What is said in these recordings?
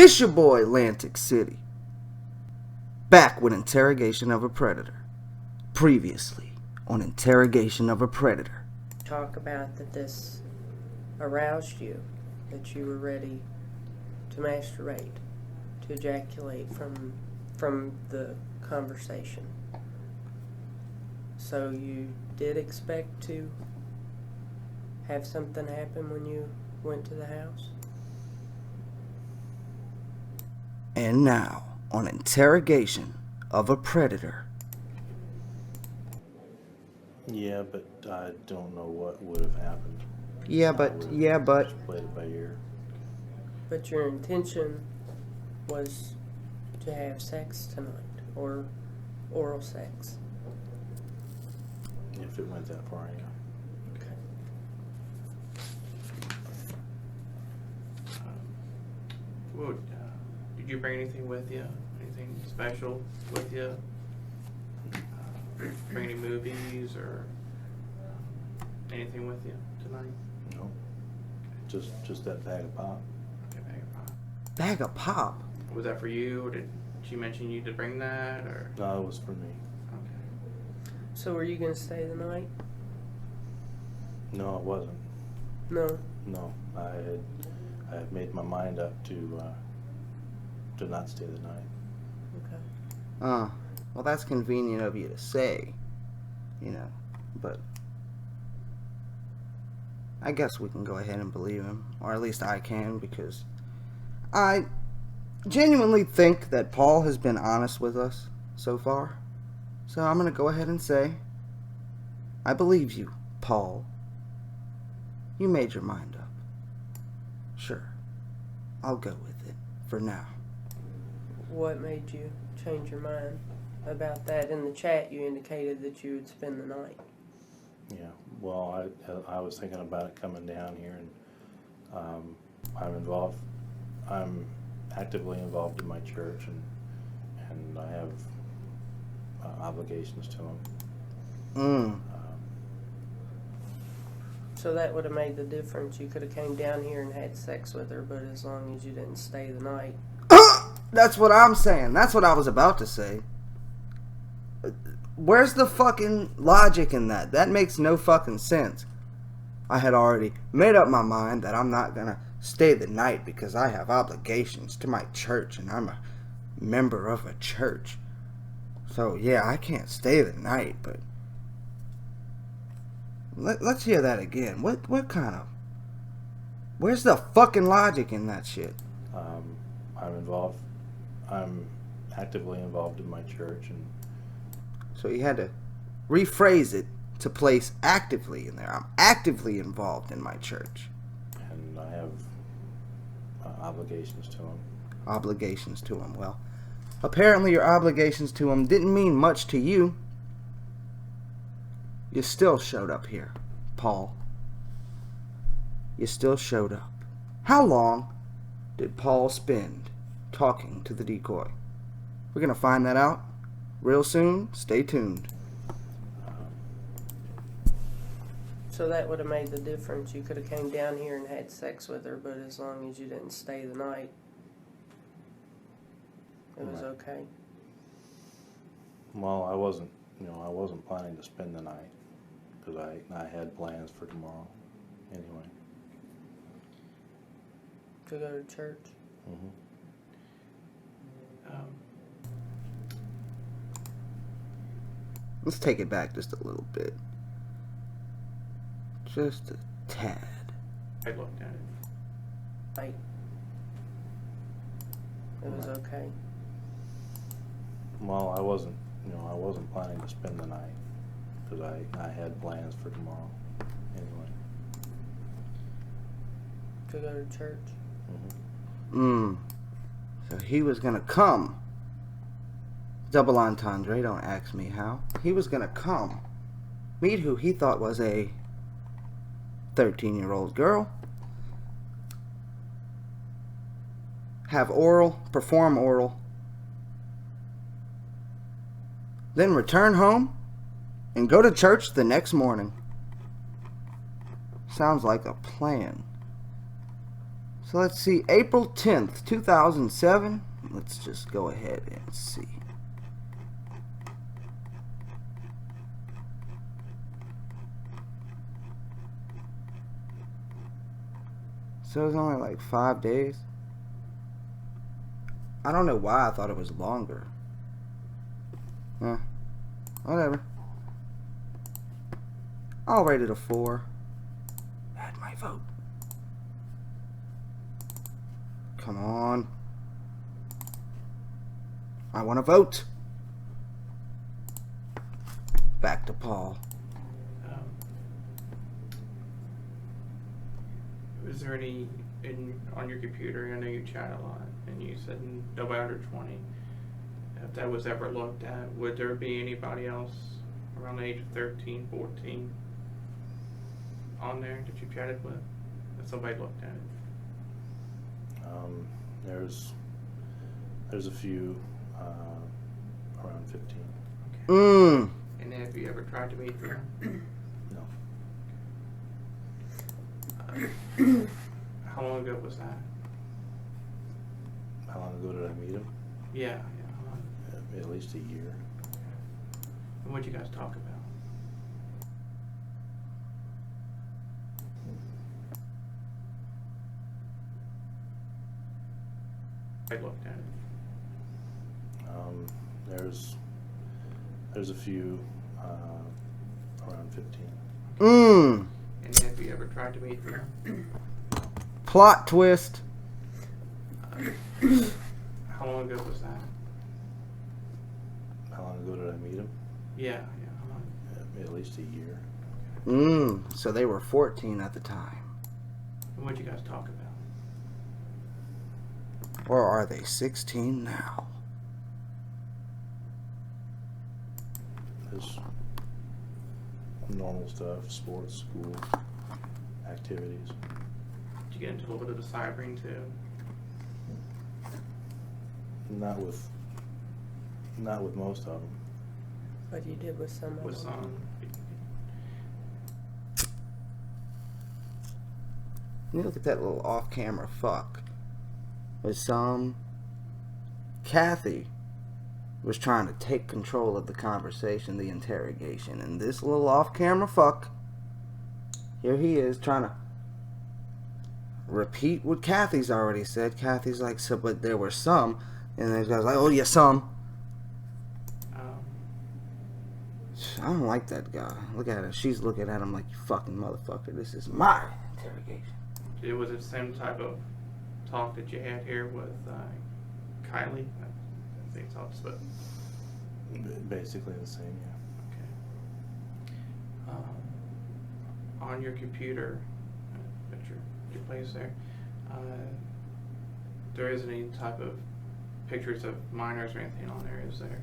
It's your boy, Lantic City. Back with Interrogation of a Predator. Previously on Interrogation of a Predator. Talk about that this aroused you, that you were ready to masturbate, to ejaculate from the conversation. So you did expect to have something happen when you went to the house? And now, on Interrogation of a Predator. Yeah, but I don't know what would have happened. Yeah, but. Just played it by ear. But your intention was to have sex tonight, or oral sex. If it went that far, yeah. Okay. Did you bring anything with you? Anything special with you? Bring any movies or anything with you tonight? No. Just that bag of pop. Okay, bag of pop. Bag of pop? Was that for you, or did she mention you to bring that, or? No, it was for me. Okay. So were you going to stay the night? No, it wasn't. No. No, I had made my mind up to not stay the night. Okay. Well, that's convenient of you to say, but I guess we can go ahead and believe him, or at least I can, because I genuinely think that Paul has been honest with us so far. So I'm going to go ahead and say, I believe you, Paul. You made your mind up. Sure, I'll go with it for now. What made you change your mind about that? In the chat, you indicated that you would spend the night. Yeah. Well, I was thinking about it coming down here, and I'm actively involved in my church, and I have obligations to them. So that would have made the difference. You could have came down here and had sex with her, but as long as you didn't stay the night. That's what I'm saying. That's what I was about to say. Where's the fucking logic in that? That makes no fucking sense. I had already made up my mind that I'm not gonna stay the night because I have obligations to my church and I'm a member of a church. So yeah, I can't stay the night, but let's hear that again. What kind of... Where's the fucking logic in that shit? I'm actively involved in my church, and so you had to rephrase it to place actively in there. I'm actively involved in my church. And I have obligations to them. Obligations to him. Well, apparently your obligations to him didn't mean much to you. You still showed up here, Paul. You still showed up. How long did Paul spend talking to the decoy? We're going to find that out real soon. Stay tuned. So that would have made the difference. You could have came down here and had sex with her, but as long as you didn't stay the night, it was okay. Well, I wasn't planning to spend the night because I had plans for tomorrow. Anyway. To go to church. Mm-hmm. Let's take it back just a little bit. Just a tad. I looked at it. Right. It was okay. Well, I wasn't planning to spend the night because I had plans for tomorrow. Anyway. To go to church. So he was gonna come. Double entendre, don't ask me how. He was gonna come. Meet who he thought was a 13-year-old girl. Have oral, perform oral. Then return home and go to church the next morning. Sounds like a plan. So let's see, April 10th, 2007. Let's just go ahead and see. So it was only like 5 days. I don't know why I thought it was longer. Whatever. I'll rate it a 4. Add my vote. Come on. I want to vote. Back to Paul. Was there any on your computer? I know you chat a lot, and you said nobody under 20. If that was ever looked at, would there be anybody else around the age of 13, 14 on there that you chatted with? That somebody looked at it? There's a few around 15. Okay. And have you ever tried to meet them? No. How long ago was that? How long ago did I meet him? Yeah. At least a year. And what'd you guys talk about? I looked at it. There's a few around 15. And have you ever tried to meet them? Plot twist. How long ago was that? How long ago did I meet him? Yeah. At least a year. So they were 14 at the time. And what'd you guys talk about? Or are they 16 now? There's normal stuff, sports, school, activities. Did you get into a little bit of the cybering too? Not with most of them. But you did with some of With them. some? You look at that little off-camera fuck. With some... Kathy was trying to take control of the conversation, the interrogation, and this little off-camera fuck, here he is trying to repeat what Kathy's already said. Kathy's like, so, but there were some, and the guy's like, oh yeah, some. I don't like that guy. Look at her. She's looking at him like, you fucking motherfucker. This is my interrogation. Was it the same type of talk that you had here with Kylie? I think it's but Basically the same, yeah. okay. On your computer, at your place there, there isn't any type of pictures of minors or anything on there, is there?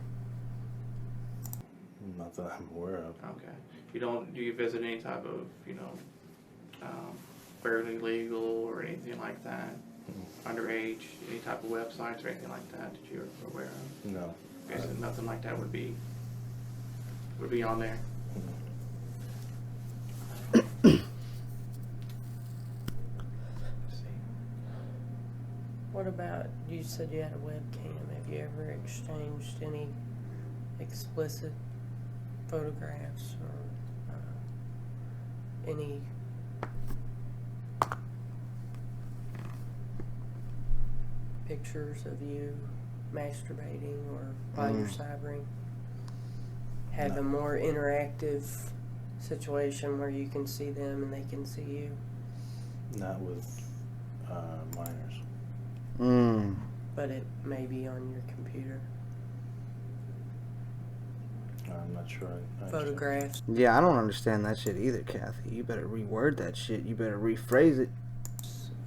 Not that I'm aware of. Okay. Do you visit any type of, fairly legal or anything like that? Underage, any type of websites or anything like that that you're aware of? No. Okay, so nothing like that would be on there. Let's see. What about, you said you had a webcam. Have you ever exchanged any explicit photographs or any pictures of you masturbating or while you're cybering? Have No. a more interactive situation where you can see them and they can see you? Not with minors. But it may be on your computer. I'm not sure. I understand. Photographs Yeah, I don't understand that shit either, Kathy. You better reword that shit. You better rephrase it.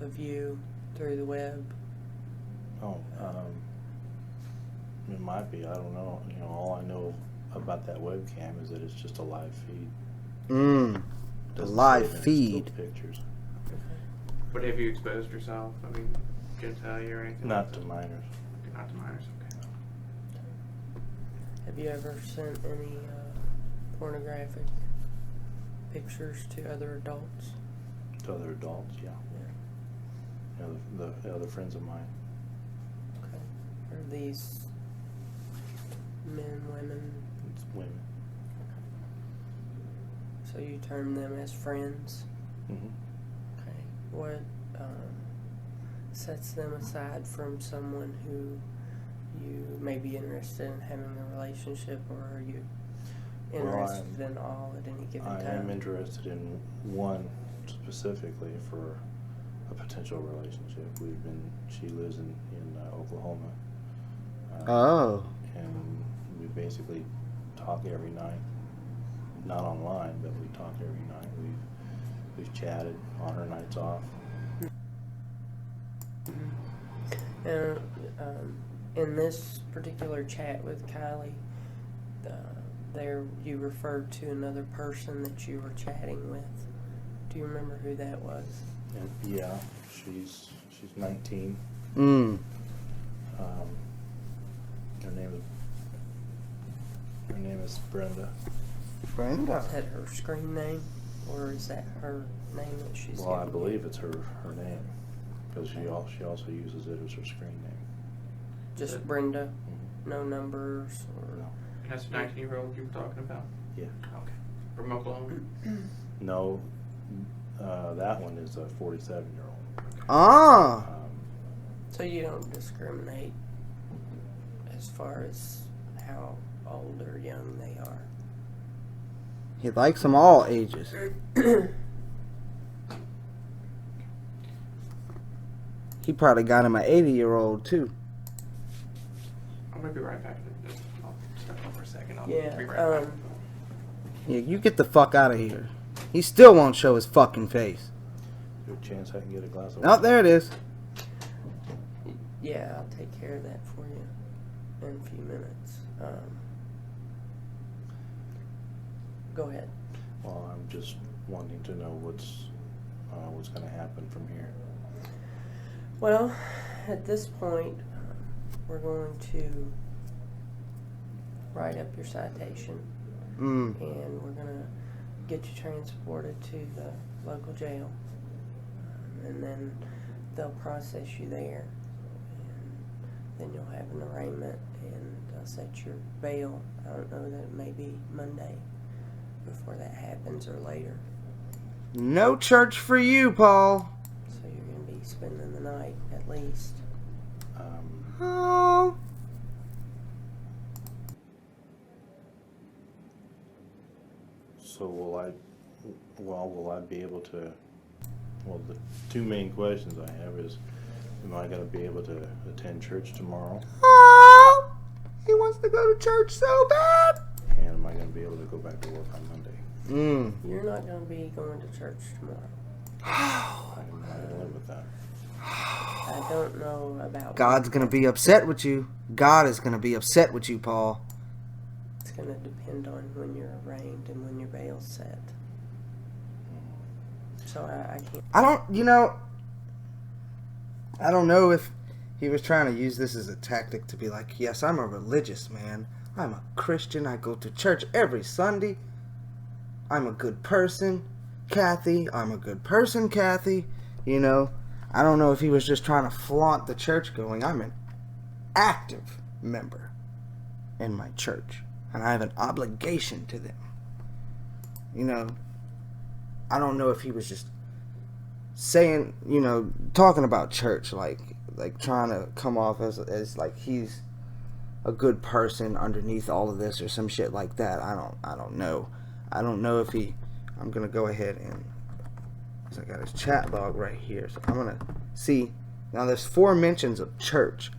of you through the web. Oh, it might be. I don't know. All I know about that webcam is that it's just a live feed. The Doesn't live say that it's feed. still pictures. But have you exposed yourself? I mean, genitalia or anything? Not like to that? minors. Not to minors, okay. Have you ever sent any pornographic pictures to other adults? To other adults, yeah. the other friends of mine. Okay. Are these men, women? It's women. So you term them as friends? Mm-hmm. Okay. What sets them aside from someone who you may be interested in having a relationship, or are you interested in all at any given time? I am interested in one specifically for a potential relationship. She lives in Oklahoma. Oh. And we basically talk every night. Not online, but we talk every night. We've chatted on her nights off. And in this particular chat with Kylie, there you referred to another person that you were chatting with. Do you remember who that was? And yeah, she's 19. Mm. Her name is Brenda. Brenda. Is that her screen name, or is that her name that she's Well, I giving believe you? it's her name, because she also uses it as her screen name. Just Brenda? Mm-hmm. No numbers or... No. And that's the 19-year-old you were talking about? Yeah. Okay. From Oklahoma? No, that one is a 47-year-old. Ah. So you don't discriminate as far as how old or young they are? He likes them all ages. He probably got him an 80-year-old too. I'm going to be right back. I'll step up for a second. I'll Yeah, be right back. Yeah, you get the fuck out of here. He still won't show his fucking face. Is there a chance I can get a glass of Oh, water? there it is. Yeah, I'll take care of that for you in a few minutes. Go ahead. Well, I'm just wanting to know what's going to happen from here. Well, at this point, we're going to write up your citation, Mm. and we're going to get you transported to the local jail, and then they'll process you there, and then you'll have an arraignment, and they'll set your bail. I don't know, that it may be Monday before that happens, or later. No church for you, Paul. So you're going to be spending the night at least. Oh. So will I be able to, well, the two main questions I have is, am I going to be able to attend church tomorrow? Oh. He wants to go to church so bad. And am I going to be able to go back to work on Monday? Mm. You're not going to be going to church tomorrow. I can live with that. I don't know about... God's gonna be upset with you. God is gonna be upset with you, Paul. It's going to depend on when you're arraigned and when your bail's set. So I can't... I don't know if he was trying to use this as a tactic to be like, yes, I'm a religious man. I'm a Christian. I go to church every Sunday. I'm a good person, Kathy. I'm a good person, Kathy. You know, I don't know if he was just trying to flaunt the church going, I'm an active member in my church, and I have an obligation to them. You know, I don't know if he was just saying, you know, talking about church, like trying to come off as like he's a good person underneath all of this or some shit like that. I don't know. I don't know if he... I'm going to go ahead and... I got his chat log right here. So I'm going to see... Now there's 4 mentions of church.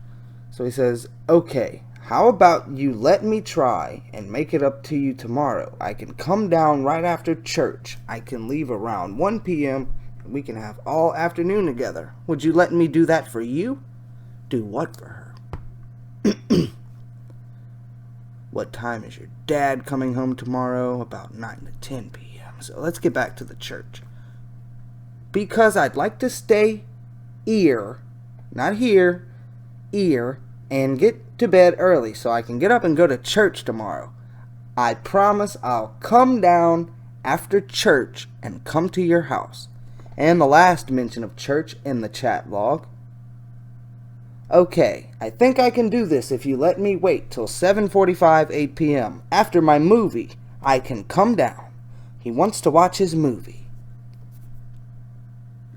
So he says, okay, how about you let me try and make it up to you tomorrow? I can come down right after church. I can leave around 1 p.m. and we can have all afternoon together. Would you let me do that for you? Do what for her? What time is your dad coming home tomorrow? About 9 to 10 p.m. So let's get back to the church. Because I'd like to stay not here, and get to bed early so I can get up and go to church tomorrow. I promise I'll come down after church and come to your house. and the last mention of church in the chat log. Okay, I think I can do this if you let me wait till 7:45, 8 p.m. After my movie, I can come down. He wants to watch his movie.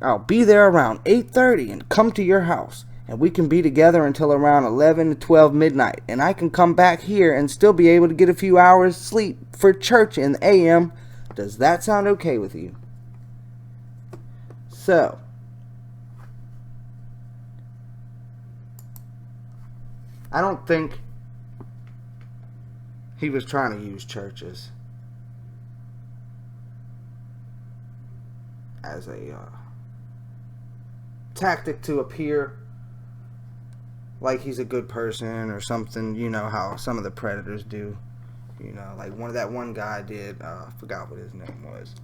I'll be there around 8:30 and come to your house, and we can be together until around 11 to 12 midnight, and I can come back here and still be able to get a few hours sleep for church in the a.m. Does that sound okay with you? So, I don't think he was trying to use churches as a tactic to appear like he's a good person or something. You know how some of the predators do. You know, like that one guy did. I forgot what his name was.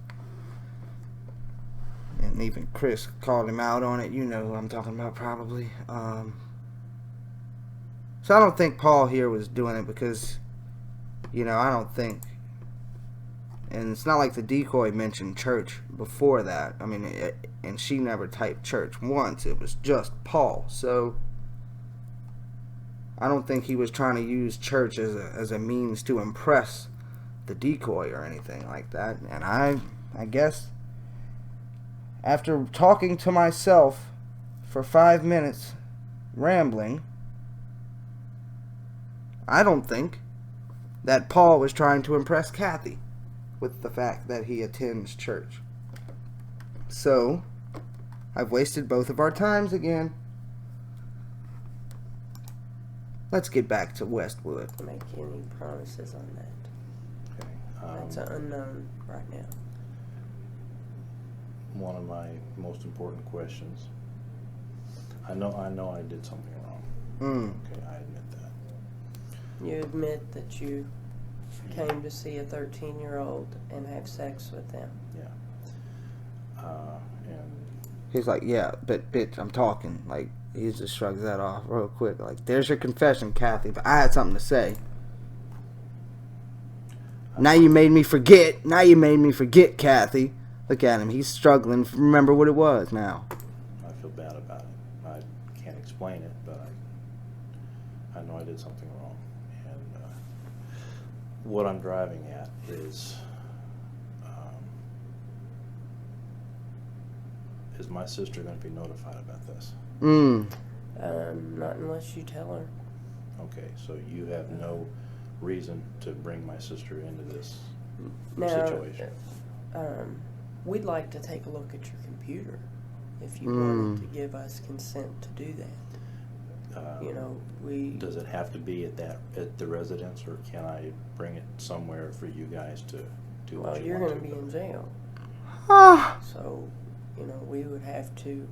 And even Chris called him out on it. You know who I'm talking about, probably. So I don't think Paul here was doing it because, you know, I don't think, and it's not like the decoy mentioned church before that. I mean, and she never typed church once. It was just Paul. So I don't think he was trying to use church as a means to impress the decoy or anything like that. And I guess after talking to myself for 5 minutes, rambling, I don't think that Paul was trying to impress Kathy with the fact that he attends church. So, I've wasted both of our times again. Let's get back to Westwood. Make any promises on that. Okay. That's an unknown right now. One of my most important questions. I know I did something wrong. Okay, I admit that. You admit that you came to see a 13-year-old and have sex with them. Yeah. And He's like, yeah, but bitch, I'm talking. Like, he just shrugs that off real quick. Like, there's your confession, Kathy, but I had something to say. Now you made me forget. Now you made me forget, Kathy. Look at him. He's struggling to remember what it was now. I feel bad about it. I can't explain it, but I know I did something wrong. And what I'm driving at is my sister going to be notified about this? Not unless you tell her. Okay, so you have no reason to bring my sister into this situation. We'd like to take a look at your computer if you wanted to give us consent to do that. You know, Does it have to be at the residence, or can I bring it somewhere for you guys to do what you you're want going to be in jail. So, you know, we would have to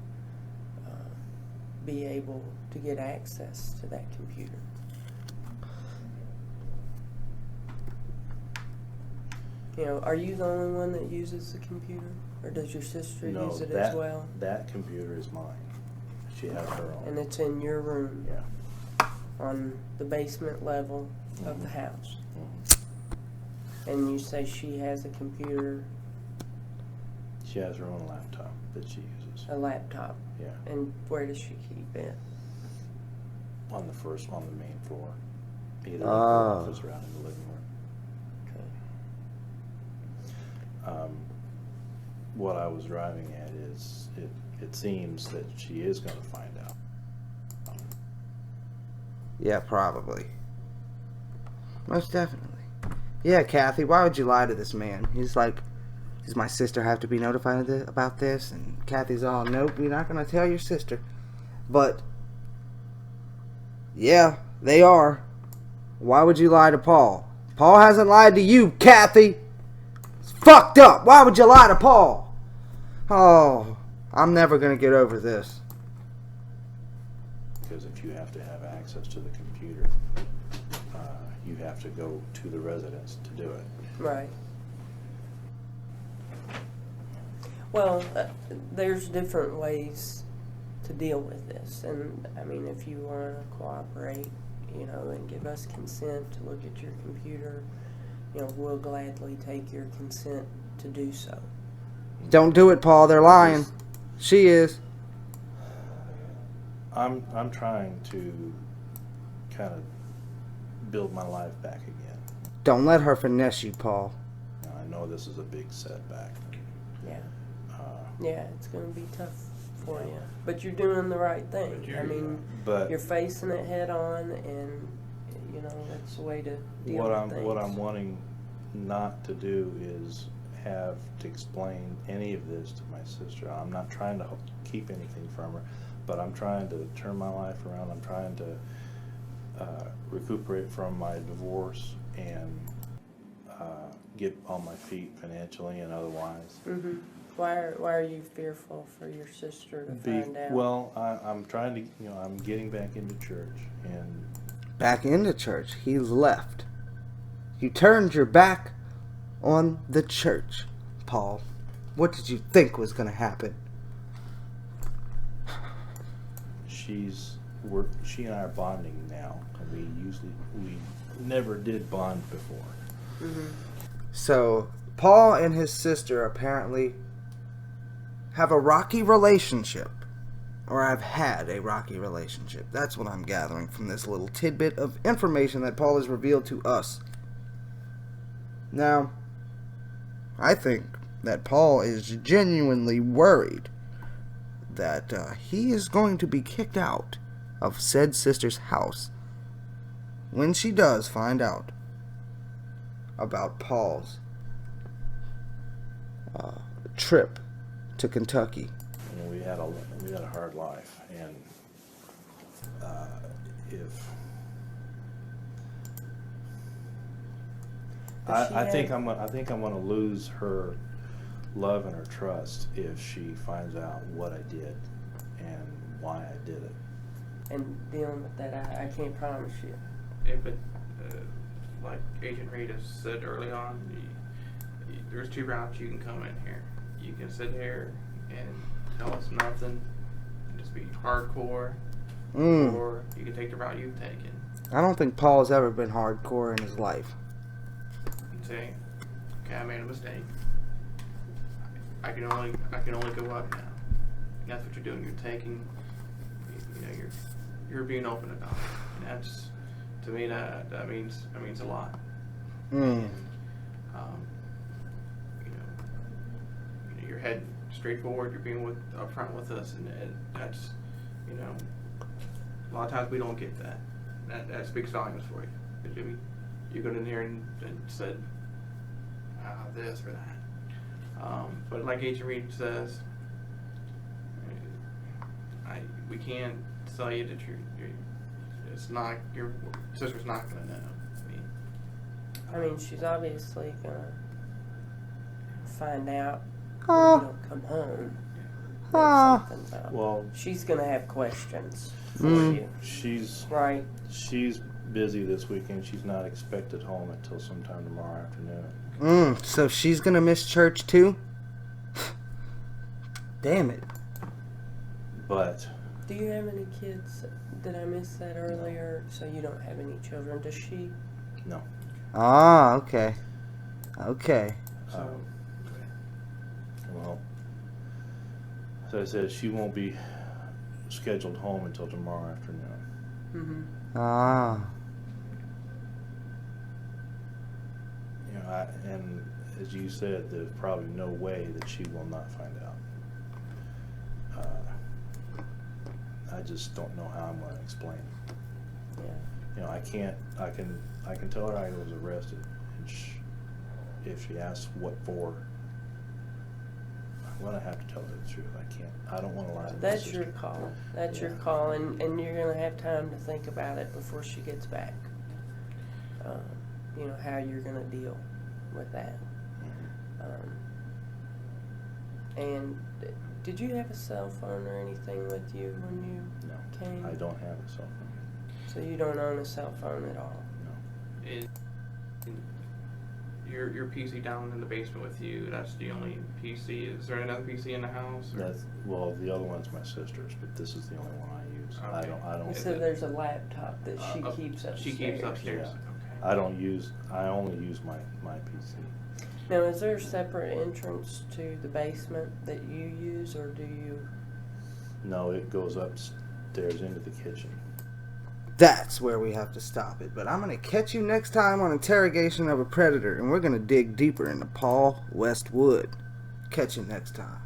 be able to get access to that computer. You know, are you the only one that uses the computer? Or does your sister use it as well? That computer is mine. She has her own. And it's in your room? Yeah. On the basement level of the house? And you say she has a computer? She has her own laptop that she uses. A laptop? Yeah. And where does she keep it? On the main floor. Either in the office or out in the living room. What I was driving at is it seems that she is going to find out. Yeah, probably. Most definitely. Yeah, Kathy, why would you lie to this man? He's like, does my sister have to be notified about this? And Kathy's all, nope, you're not going to tell your sister. But, yeah, they are. Why would you lie to Paul? Paul hasn't lied to you, Kathy. It's fucked up. Why would you lie to Paul? Oh, I'm never going to get over this. Because if you have to have access to the computer, you have to go to the residence to do it. Right. Well, there's different ways to deal with this. And, I mean, if you want to cooperate, you know, and give us consent to look at your computer, you know, we'll gladly take your consent to do so. Don't do it, Paul. They're lying. She is. I'm trying to kind of build my life back again. Don't let her finesse you, Paul. Now, I know this is a big setback. Yeah. Uh, Yeah, it's going to be tough for you. But you're doing the right thing. I mean, but you're facing it head on, and, you know, that's the way to deal with things. what I'm wanting not to do is have to explain any of this to my sister. I'm not trying to keep anything from her, but I'm trying to turn my life around. I'm trying to recuperate from my divorce and get on my feet financially and otherwise. Mm-hmm. Why are you fearful for your sister to find out? Well, I'm trying to, I'm getting back into church, and Back into church. He's left. You turned your back on the church, Paul. What did you think was going to happen? she and I are bonding now, and we never did bond before. Mm-hmm. So, Paul and his sister apparently have a rocky relationship. Or have had a rocky relationship. That's what I'm gathering from this little tidbit of information that Paul has revealed to us. Now, I think that Paul is genuinely worried that he is going to be kicked out of said sister's house when she does find out about Paul's trip to Kentucky. We had a hard life, and I think I'm going to lose her love and her trust if she finds out what I did and why I did it. And dealing with that, I can't promise you. Yeah, but like Agent Rita said early on, there's two routes you can come in here. You can sit here and tell us nothing and just be hardcore, or you can take the route you've taken. I don't think Paul's ever been hardcore in his life. And say, okay, I made a mistake. I can only go up now. And that's what you're doing. You're taking, you're being open about it. And that's, to me, that means a lot. And, you're heading straight forward. You're being upfront with us, and that's, a lot of times we don't get that. That speaks volumes for you. Because you got in here and said this or that. But like Agent Reed says, we can't tell you that it's not, your sister's not going to know. I mean, she's obviously going to find out when Oh. you don't come home. Ah. Well, She's going to have questions for you, she's right? busy this weekend. She's not expected home until sometime tomorrow afternoon. So she's gonna miss church too? Damn it. But Do you have any kids? Did I miss that earlier? So you don't have any children, does she? no. Ah, okay. Okay. Well, as I said, she won't be scheduled home until tomorrow afternoon. Mm-hmm. Ah. And as you said, there's probably no way that she will not find out. I just don't know how I'm going to explain it. Yeah. I can tell her I was arrested, and if she asks what for, I'm going to have to tell her the truth. I don't want to lie to my That's sister. your call. That's your Yeah. call, and you're going to have time to think about it before she gets back. How you're going to deal with that. And did you have a cell phone or anything with you when you No, came? I don't have a cell phone. So you don't own a cell phone at all? No. Is your PC down in the basement with you? That's the only PC. Is there another PC in the house? Or? The other one's my sister's, but this is the only one I use. Okay. I don't. So there's a laptop that she keeps upstairs. She keeps upstairs. Yeah. Okay. I only use my PC. Now, is there a separate entrance to the basement that you use, or do you? No, it goes upstairs into the kitchen. That's where we have to stop it. But I'm going to catch you next time on Interrogation of a Predator, and we're going to dig deeper into Paul Westwood. Catch you next time.